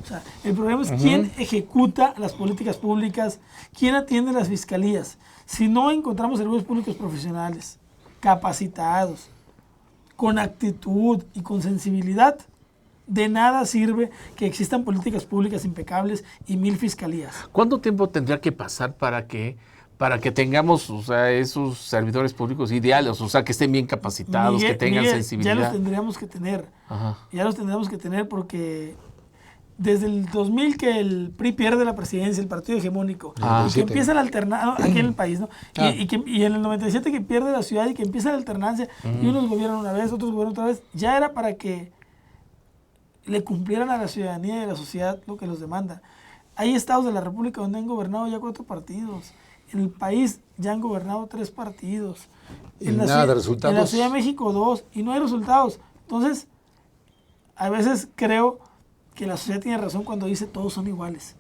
O sea, el problema es quién ejecuta las políticas públicas, quién atiende las fiscalías. Si no encontramos servicios públicos profesionales, capacitados, con actitud y con sensibilidad, De nada sirve que existan políticas públicas impecables y 1000 fiscalías. ¿Cuánto tiempo tendría que pasar para que tengamos, o sea, esos servidores públicos ideales, o sea, que estén bien capacitados, que tengan sensibilidad? Ya los tendríamos que tener. Ajá. Ya los tendríamos que tener porque desde el 2000 que el PRI pierde la presidencia, el partido hegemónico, y que empieza la alternancia aquí en el país, ¿no? Y en el 97 que pierde la ciudad y que empieza la alternancia, y unos gobiernan una vez, otros gobiernan otra vez, ya era para que le cumplieran a la ciudadanía y a la sociedad lo que los demanda. Hay estados de la República donde han gobernado ya 4 partidos. En el país ya han gobernado 3 partidos. Y nada de resultados. En la Ciudad de México 2, y no hay resultados. Entonces, a veces creo que la sociedad tiene razón cuando dice todos son iguales.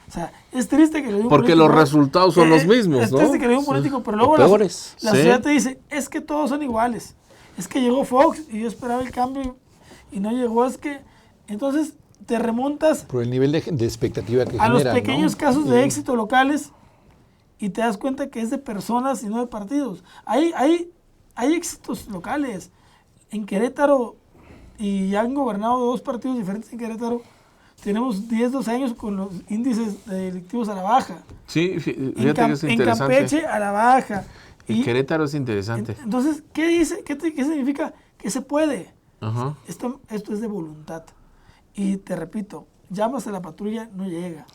O sea, es triste que lo diga un Porque político. los resultados son los mismos, es ¿no? triste que lo diga un político, pero luego la sociedad te dice, es que todos son iguales. Es que llegó Fox y yo esperaba el cambio y no llegó. Es que, entonces, te remontas por el nivel de expectativa que a genera, los pequeños ¿no? casos de éxito locales y te das cuenta que es de personas y no de partidos. Hay éxitos locales. En Querétaro, y ya han gobernado 2 partidos diferentes en Querétaro, tenemos 10, 12 años con los índices delictivos a la baja. Sí, fíjate que es interesante. En Campeche a la baja. Y Querétaro es interesante. Entonces, ¿qué dice? ¿Qué significa? Que se puede. Ajá. Esto es de voluntad. Y te repito, llamas a la patrulla, no llega.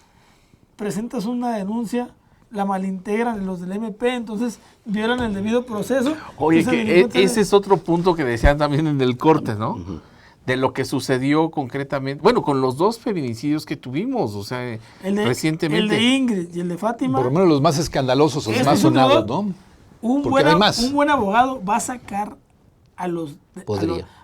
Presentas una denuncia, la malintegran los del MP, entonces violan el debido proceso. Oye, que ese es otro punto que decían también en el corte, ¿no? De lo que sucedió concretamente, bueno, con los 2 feminicidios que tuvimos, o sea, recientemente. El de Ingrid y el de Fátima. Por lo menos los más escandalosos, los más sonados, ¿no? Un buen abogado va a sacar a los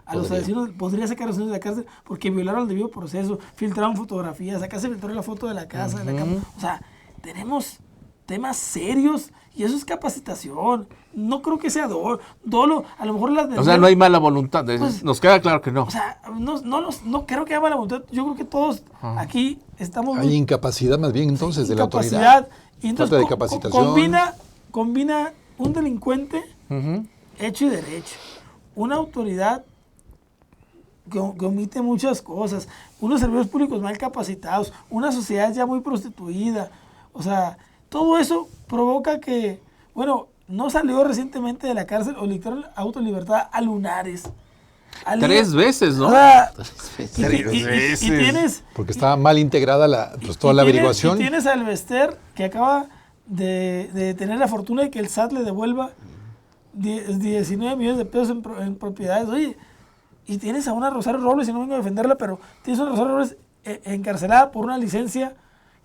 asesinos, podría sacar a los asesinos de la cárcel porque violaron el debido proceso, filtraron fotografías, acá se filtró la foto de la casa, de la cama. O sea, tenemos temas serios y eso es capacitación. No creo que sea dolo. A lo mejor o sea, no hay mala voluntad. Pues, nos queda claro que no. O sea, no creo que haya mala voluntad. Yo creo que todos aquí estamos... Hay incapacidad más bien entonces de la autoridad. Y entonces, falta de capacitación. Combina un delincuente hecho y derecho. Una autoridad que omite muchas cosas. Unos servidores públicos mal capacitados. Una sociedad ya muy prostituida. O sea, todo eso provoca que, bueno, no salió recientemente de la cárcel o le dictaron autolibertad a Lunares. 3 veces, ¿no? O sea, 3 veces. Y tienes... Porque estaba mal integrada toda la averiguación. Y tienes al Bester que acaba de tener la fortuna de que el SAT le devuelva 19 millones de pesos en propiedades. Oye, y tienes a una Rosario Robles, y no vengo a defenderla, pero tienes a una Rosario Robles encarcelada por una licencia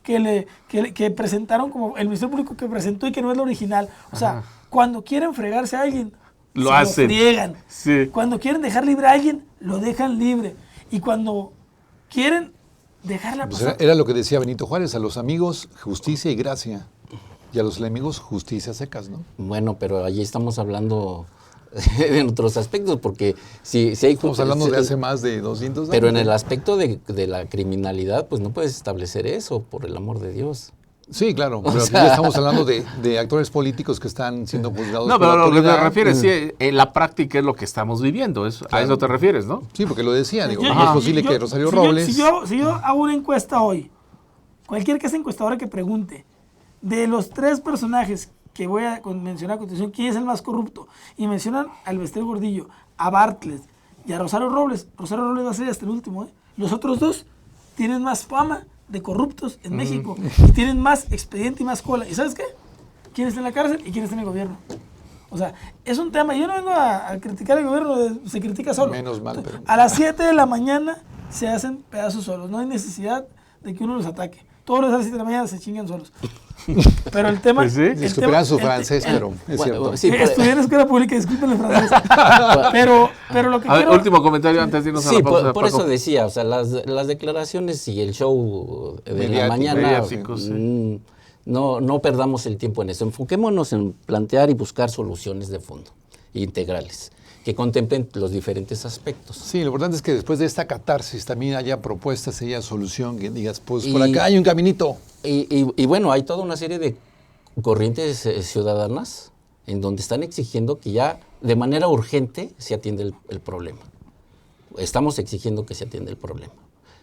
que presentaron como el Ministerio Público que presentó y que no es la original. O sea, cuando quieren fregarse a alguien, lo hacen. Lo friegan. Sí. Cuando quieren dejar libre a alguien, lo dejan libre. Y cuando quieren dejarla pasar... Era lo que decía Benito Juárez, a los amigos justicia y gracia, y a los enemigos justicia secas, ¿no? Bueno, pero allí estamos hablando en otros aspectos, porque si hay... Estamos hablando de hace más de 200 años. Pero en el aspecto de la criminalidad, pues no puedes establecer eso, por el amor de Dios. Sí, claro, pero ya estamos hablando de actores políticos que están siendo juzgados. No, pero lo que te refieres, sí, en la práctica es lo que estamos viviendo, claro. A eso te refieres, ¿no? Sí, porque lo decía, digo, no es posible que Rosario Robles... Si yo hago una encuesta hoy, cualquier que sea encuestadora que pregunte, de los 3 personajes que voy a mencionar a continuación, ¿quién es el más corrupto? Y mencionan al Bester Gordillo, a Bartlett y a Rosario Robles. Rosario Robles va a ser hasta el último, ¿eh? Los otros 2 tienen más fama de corruptos en México y tienen más expediente y más cola. ¿Y sabes qué? ¿Quién está en la cárcel y quién está en el gobierno? O sea, es un tema. Yo no vengo a criticar el gobierno, se critica solo. Menos mal, pero... A las 7 de la mañana se hacen pedazos solos. No hay necesidad de que uno los ataque. Todos los a las 7 de la mañana se chingan solos. Pero el tema... Pues sí. Disculpen su francés, pero es cierto. Sí, estudié en la escuela pública, disculpen el francés. pero lo que quiero... Último comentario antes de irnos a la pausa. Por eso decía, o sea, las declaraciones y el show de la mañana, no perdamos el tiempo en eso. Enfoquémonos en plantear y buscar soluciones de fondo, integrales, que contemplen los diferentes aspectos. Sí, lo importante es que después de esta catarsis también haya propuestas, haya solución, que digas, pues por acá hay un caminito. Y bueno, hay toda una serie de corrientes ciudadanas en donde están exigiendo que ya de manera urgente se atienda el problema. estamos exigiendo que se atienda el problema.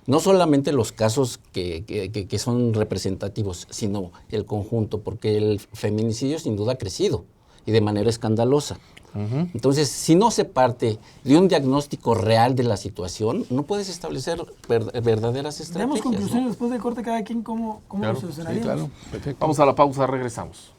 No solamente los casos que son representativos, sino el conjunto, porque el feminicidio sin duda ha crecido y de manera escandalosa. Entonces, si no se parte de un diagnóstico real de la situación, no puedes establecer verdaderas estrategias. Tenemos conclusiones, ¿no? Después de corte cada quien cómo Claro, lo solucionaríamos. Sí, claro, perfecto. Vamos a la pausa, regresamos.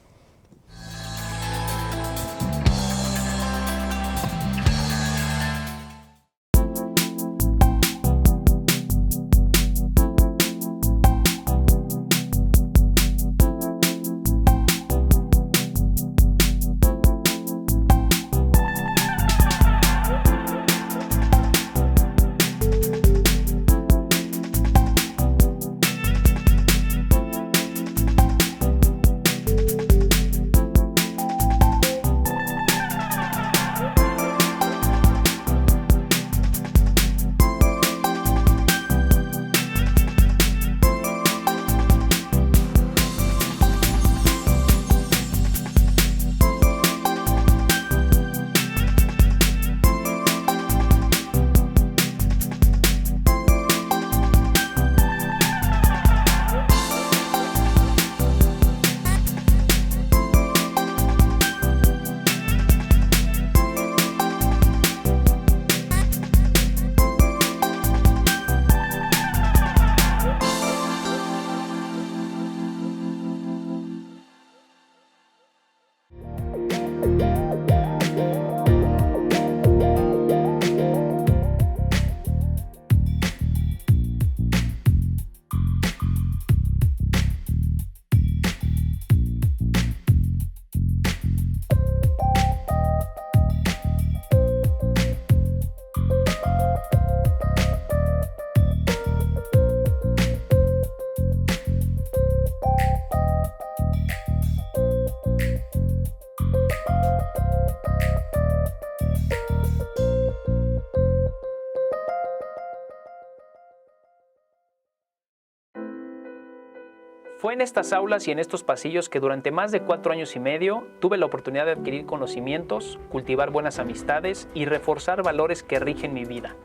Fue en estas aulas y en estos pasillos que durante más de 4 años y medio tuve la oportunidad de adquirir conocimientos, cultivar buenas amistades y reforzar valores que rigen mi vida.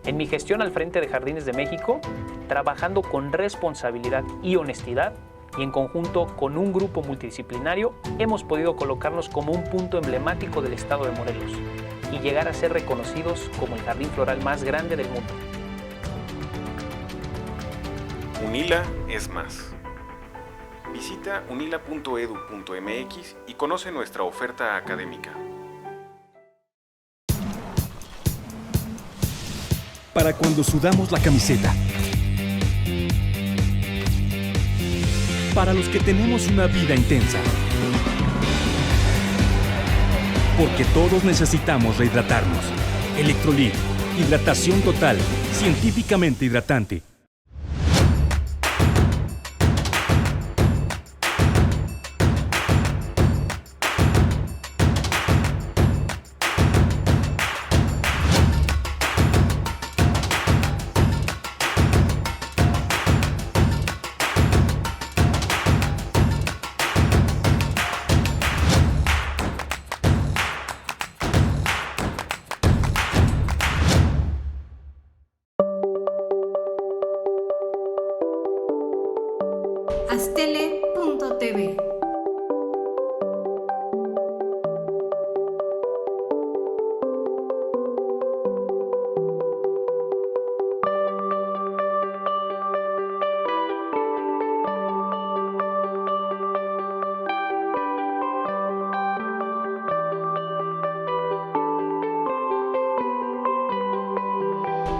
En mi gestión al frente de Jardines de México, trabajando con responsabilidad y honestidad, y en conjunto con un grupo multidisciplinario, hemos podido colocarnos como un punto emblemático del estado de Morelos y llegar a ser reconocidos como el jardín floral más grande del mundo. UNILA es más. Visita unila.edu.mx y conoce nuestra oferta académica. Para cuando sudamos la camiseta. Para los que tenemos una vida intensa. Porque todos necesitamos rehidratarnos. Electrolit, hidratación total, científicamente hidratante. Astele.tv.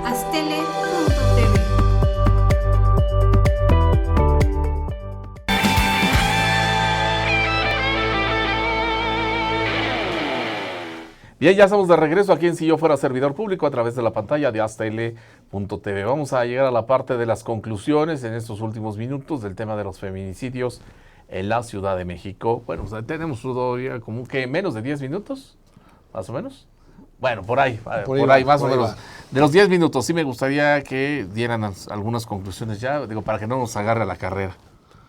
Astele.tv. Bien, ya estamos de regreso aquí en Si Yo Fuera Servidor Público a través de la pantalla de Astele.tv. Vamos a llegar a la parte de las conclusiones en estos últimos minutos del tema de los feminicidios en la Ciudad de México. Bueno, pues tenemos todavía como que menos de 10 minutos, más o menos. Bueno, por ahí más o menos. De los 10 minutos, sí me gustaría que dieran algunas conclusiones ya, digo, para que no nos agarre a la carrera.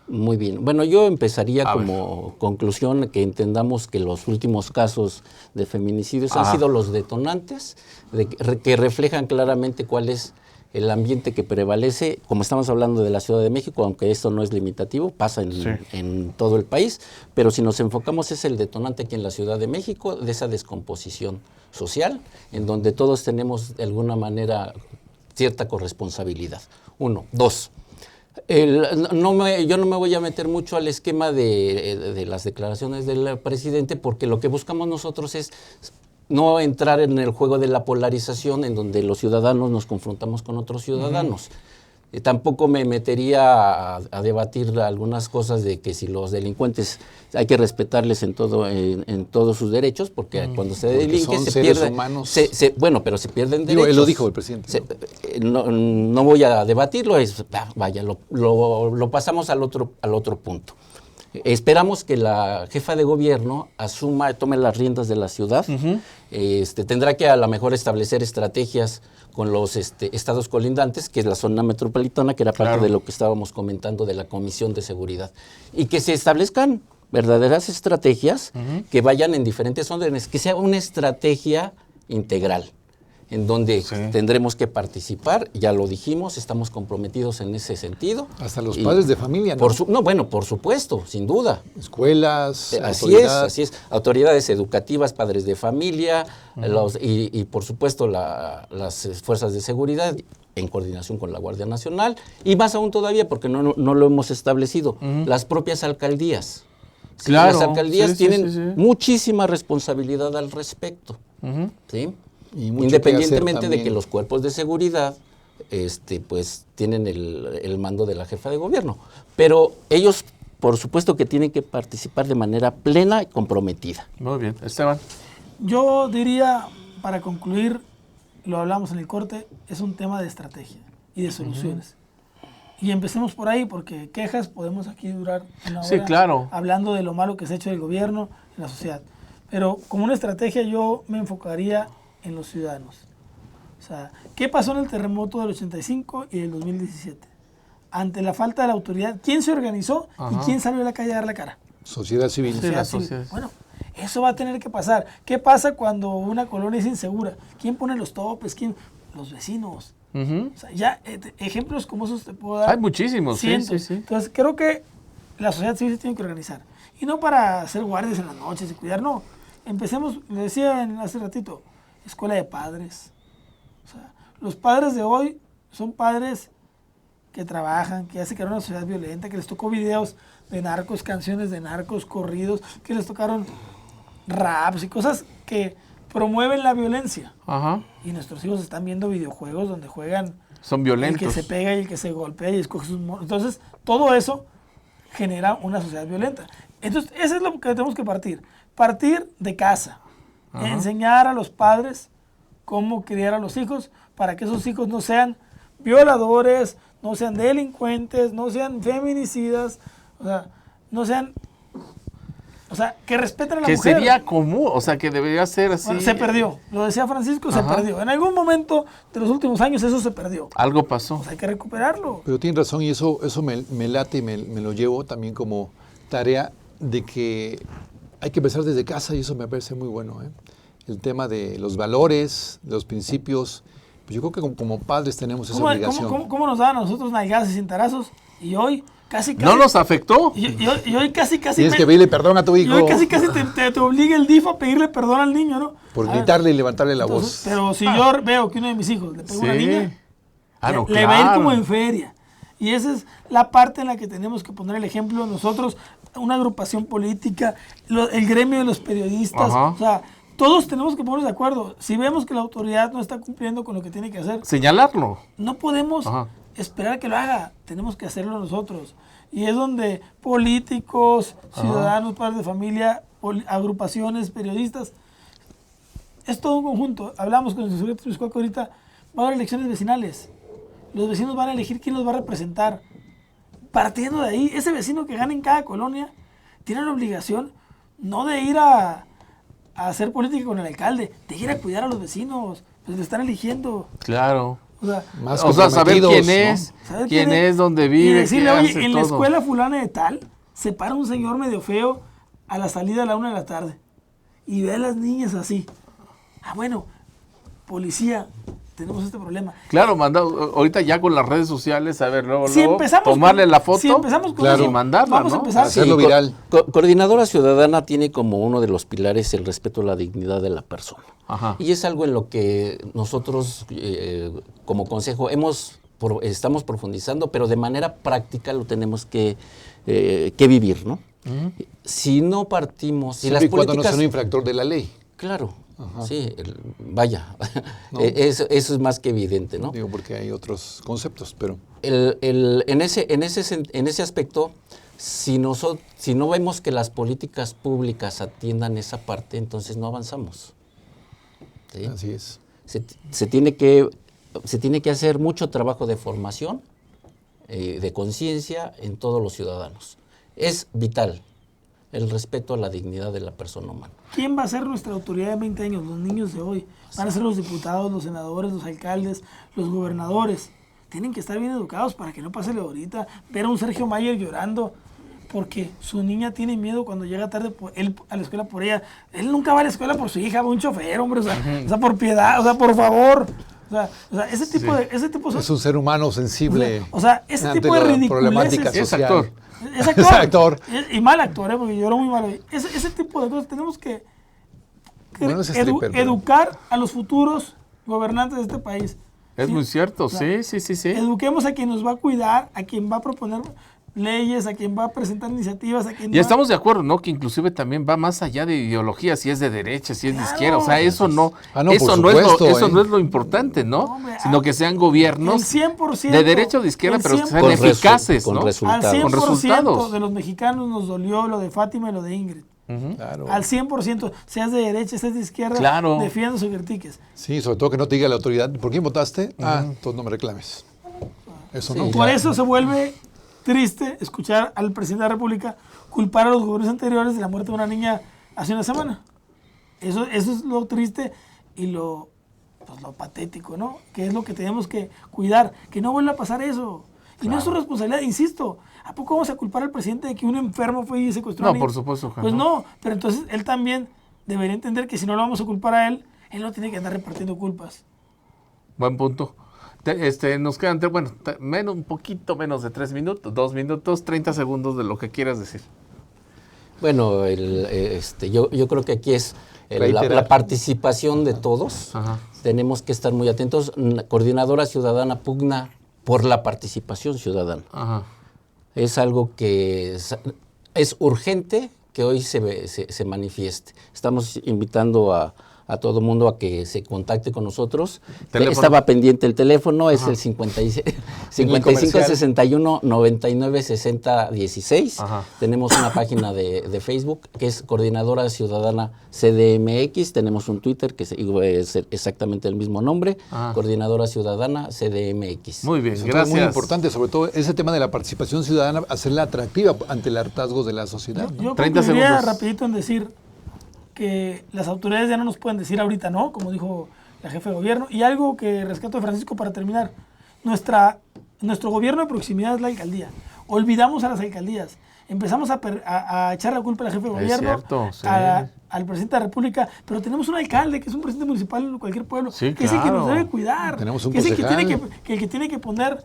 Muy bien. Bueno, yo empezaría como conclusión que entendamos que los últimos casos de feminicidios han sido los detonantes que reflejan claramente cuál es el ambiente que prevalece, como estamos hablando de la Ciudad de México, aunque esto no es limitativo, pasa en todo el país, pero si nos enfocamos es el detonante aquí en la Ciudad de México de esa descomposición social, en donde todos tenemos de alguna manera cierta corresponsabilidad. 1. 2. Yo no me voy a meter mucho al esquema de las declaraciones del presidente, porque lo que buscamos nosotros es no entrar en el juego de la polarización en donde los ciudadanos nos confrontamos con otros ciudadanos. Tampoco me metería a debatir algunas cosas de que si los delincuentes hay que respetarles en todos sus derechos, porque cuando se delinque se pierden humanos. Bueno, pero se pierden derechos. Él lo dijo el presidente. No voy a debatirlo, lo pasamos al otro punto. Esperamos que la jefa de gobierno tome las riendas de la ciudad. Tendrá que a lo mejor establecer estrategias con los estados colindantes, que es la zona metropolitana, que era parte de lo que estábamos comentando de la Comisión de Seguridad. Y que se establezcan verdaderas estrategias que vayan en diferentes órdenes, que sea una estrategia integral, en donde tendremos que participar, ya lo dijimos, estamos comprometidos en ese sentido. Hasta los padres de familia, ¿no? Bueno, por supuesto, sin duda. Escuelas, así es, autoridades educativas, padres de familia, y por supuesto las fuerzas de seguridad, en coordinación con la Guardia Nacional, y más aún todavía, porque no lo hemos establecido, las propias alcaldías. Las alcaldías tienen muchísima responsabilidad al respecto, ¿sí? Independientemente de que los cuerpos de seguridad pues tienen el mando de la jefa de gobierno, pero ellos por supuesto que tienen que participar de manera plena y comprometida. Muy bien. Esteban. Yo diría, para concluir, lo hablamos en el corte, es un tema de estrategia y de soluciones. Y empecemos por ahí, porque quejas podemos aquí durar una hora hablando de lo malo que se ha hecho del gobierno en la sociedad. Pero como una estrategia yo me enfocaría en los ciudadanos. O sea, ¿qué pasó en el terremoto del 85 y del 2017? Ante la falta de la autoridad, ¿quién se organizó y quién salió a la calle a dar la cara? Sociedad civil. Sociedad civil. Bueno, eso va a tener que pasar. ¿Qué pasa cuando una colonia es insegura? ¿Quién pone los topes? ¿Quién? Los vecinos. O sea, ya ejemplos como esos te puedo dar. Hay muchísimos, cientos. Sí. Entonces, creo que la sociedad civil se tiene que organizar. Y no para hacer guardias en las noches y cuidar, no. Empecemos, le decía hace ratito, escuela de padres. O sea, los padres de hoy son padres que trabajan, que ya se crearon una sociedad violenta, que les tocó videos de narcos, canciones de narcos, corridos, que les tocaron raps y cosas que promueven la violencia. Y nuestros hijos están viendo videojuegos donde juegan. Son violentos. El que se pega y el que se golpea y escoge sus monos. Entonces, todo eso genera una sociedad violenta. Entonces, eso es lo que tenemos que partir. Partir de casa. Enseñar a los padres cómo criar a los hijos para que esos hijos no sean violadores, no sean delincuentes, no sean feminicidas, o sea, no sean... O sea, que respeten a la mujer. Que sería común, o sea, que debería ser así. Bueno, se perdió, lo decía Francisco, se perdió. En algún momento de los últimos años eso se perdió. Algo pasó. Pues hay que recuperarlo. Pero tiene razón y eso me late y me lo llevo también como tarea de que hay que empezar desde casa y eso me parece muy bueno. El tema de los valores, de los principios, pues yo creo que como padres tenemos esa obligación. ¿Cómo nos daban a nosotros nalgadas y cintarazos? Y hoy casi... ¿No nos afectó? Y hoy casi... Tienes que pedirle perdón a tu hijo. Y hoy casi te obliga el DIF a pedirle perdón al niño, ¿no? Por gritarle y levantarle la voz. Pero si yo veo que uno de mis hijos le pega a una niña, le va a ir como en feria. Y esa es la parte en la que tenemos que poner el ejemplo nosotros, una agrupación política, el gremio de los periodistas, o sea, todos tenemos que ponernos de acuerdo. Si vemos que la autoridad no está cumpliendo con lo que tiene que hacer, señalarlo. No podemos esperar que lo haga, tenemos que hacerlo nosotros. Y es donde políticos, ciudadanos, padres de familia, agrupaciones, periodistas, es todo un conjunto. Hablamos con el secretario Miscuaco ahorita, va a haber elecciones vecinales. Los vecinos van a elegir quién los va a representar. Partiendo de ahí, ese vecino que gana en cada colonia tiene la obligación no de ir a hacer política con el alcalde, de ir a cuidar a los vecinos, pues lo están eligiendo. Claro. O sea, saber quién es, ¿saber quién es, dónde vive, y decirle, qué oye, hace, en la todo. escuela fulana de tal, se para un señor medio feo a la salida a la 1 de la tarde y ve a las niñas así. Bueno, policía, tenemos este problema. Claro, ahorita ya con las redes sociales, a ver, luego, Si empezamos tomarle la foto si empezamos con y eso, mandarla, vamos a ¿no? empezar. Hacerlo viral. Coordinadora Ciudadana tiene como uno de los pilares el respeto a la dignidad de la persona. Ajá. Y es algo en lo que nosotros como consejo estamos profundizando, pero de manera práctica lo tenemos que vivir, ¿no? Si no partimos... Siempre y cuando no sea un infractor de la ley. Claro, Ajá. sí, vaya, No. eso es más que evidente, ¿no? Digo, porque hay otros conceptos, pero... En ese aspecto, si no vemos que las políticas públicas atiendan esa parte, entonces no avanzamos. ¿Sí? Así es. Se tiene que hacer mucho trabajo de formación, de conciencia en todos los ciudadanos. Es vital el respeto a la dignidad de la persona humana. ¿Quién va a ser nuestra autoridad en 20 años? Los niños de hoy. Van a ser los diputados, los senadores, los alcaldes, los gobernadores. Tienen que estar bien educados para que no pase lo de ahorita. Ver a un Sergio Mayer llorando porque su niña tiene miedo cuando llega tarde él a la escuela por ella. Él nunca va a la escuela por su hija, va un chofer, hombre. O sea, por piedad, o sea, por favor. O sea, ese tipo es un ser humano sensible. O sea, ese ante tipo de la ridiculeces. problemática Es social. actor. Es actor. Es actor. Y mal actor, porque lloró muy mal hoy. Ese tipo de cosas tenemos que Bueno, es stripper, pero- educar a los futuros gobernantes de este país. Es Sí. muy cierto, O sea, sí. Eduquemos a quien nos va a cuidar, a quien va a proponer leyes, a quien va a presentar iniciativas, a quien Y estamos de acuerdo, ¿no? Que inclusive también va más allá de ideología, si es de derecha, si es de izquierda. O sea, eso no, Ah, no, eso por no supuesto, no es lo importante, ¿no? No, hombre, Sino que sean gobiernos el 100%, de derecha o de izquierda, el pero que 100%, sean Con eficaces, con ¿no? resultados. Al 100% Con resultados. de los mexicanos nos dolió lo de Fátima y lo de Ingrid. Claro. Al 100%, seas de derecha, seas de izquierda, Claro. defiendas o critiques. Sí, sobre todo que no te diga la autoridad. ¿Por quién votaste? Entonces no me reclames. Eso no. Por eso se vuelve triste escuchar al presidente de la República culpar a los gobiernos anteriores de la muerte de una niña hace una semana. Eso es lo triste y lo patético, ¿no? Que es lo que tenemos que cuidar, que no vuelva a pasar eso. Y no es su responsabilidad, insisto. ¿A poco vamos a culpar al presidente de que un enfermo fue y secuestró a No, una niña? por supuesto que Pues no. no, pero entonces él también debería entender que si no lo vamos a culpar a él no tiene que andar repartiendo culpas. Buen punto. Nos quedan, un poquito menos de 3 minutos, 2 minutos, 30 segundos de lo que quieras decir. Bueno, yo creo que aquí es Reiterar. la participación de todos. Ajá. Tenemos que estar muy atentos. Coordinadora Ciudadana pugna por la participación ciudadana. Ajá. Es algo que es urgente que hoy se manifieste. Estamos invitando a todo el mundo a que se contacte con nosotros. Teléfono. Estaba pendiente el teléfono, es el 55 61 99 60 16. Ajá. Tenemos una página de Facebook que es Coordinadora Ciudadana CDMX. Tenemos un Twitter que es exactamente el mismo nombre, Ajá. Coordinadora Ciudadana CDMX. Muy bien, Eso es gracias. muy importante, sobre todo ese tema de la participación ciudadana, hacerla atractiva ante el hartazgo de la sociedad. ¿no? Yo 30 concluiría segundos. rapidito en decir que las autoridades ya no nos pueden decir ahorita no, como dijo la jefa de gobierno. Y algo que rescato de Francisco para terminar. Nuestro gobierno de proximidad es la alcaldía. Olvidamos a las alcaldías. Empezamos a echar la culpa al jefe de Es gobierno, cierto, sí. al presidente de la República, pero tenemos un alcalde que es un presidente municipal en cualquier pueblo, Sí, que es el que nos claro. debe cuidar, Tenemos un que es el que concejal. tiene que poner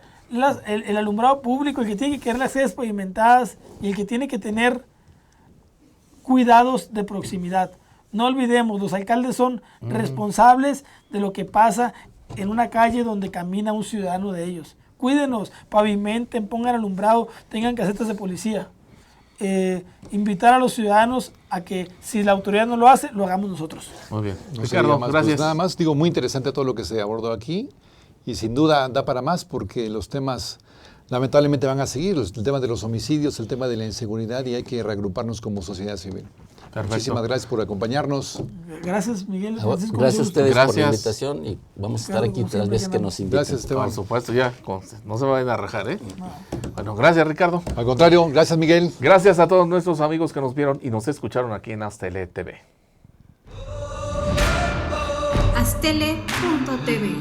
el alumbrado público, el que tiene que querer las sedes pavimentadas y el que tiene que tener cuidados de proximidad. No olvidemos, los alcaldes son responsables de lo que pasa en una calle donde camina un ciudadano de ellos. Cuídenos, pavimenten, pongan alumbrado, tengan casetas de policía. Invitar a los ciudadanos a que si la autoridad no lo hace, lo hagamos nosotros. Muy bien. No se Ricardo, diga más, pues gracias. nada más, digo, muy interesante todo lo que se abordó aquí y sin duda da para más porque los temas lamentablemente van a seguir, el tema de los homicidios, el tema de la inseguridad y hay que reagruparnos como sociedad civil. Perfecto. Muchísimas gracias por acompañarnos. Gracias, Miguel. Francisco, Gracias a mucho ustedes por la Gracias. invitación y vamos a estar Claro, aquí como las siempre, veces que nos inviten. Gracias, Esteban. Por supuesto, ya, no se vayan a rajar, ¿eh? Bueno, gracias, Ricardo. Al contrario, gracias, Miguel. Gracias a todos nuestros amigos que nos vieron y nos escucharon aquí en Aztele TV. Aztele.tv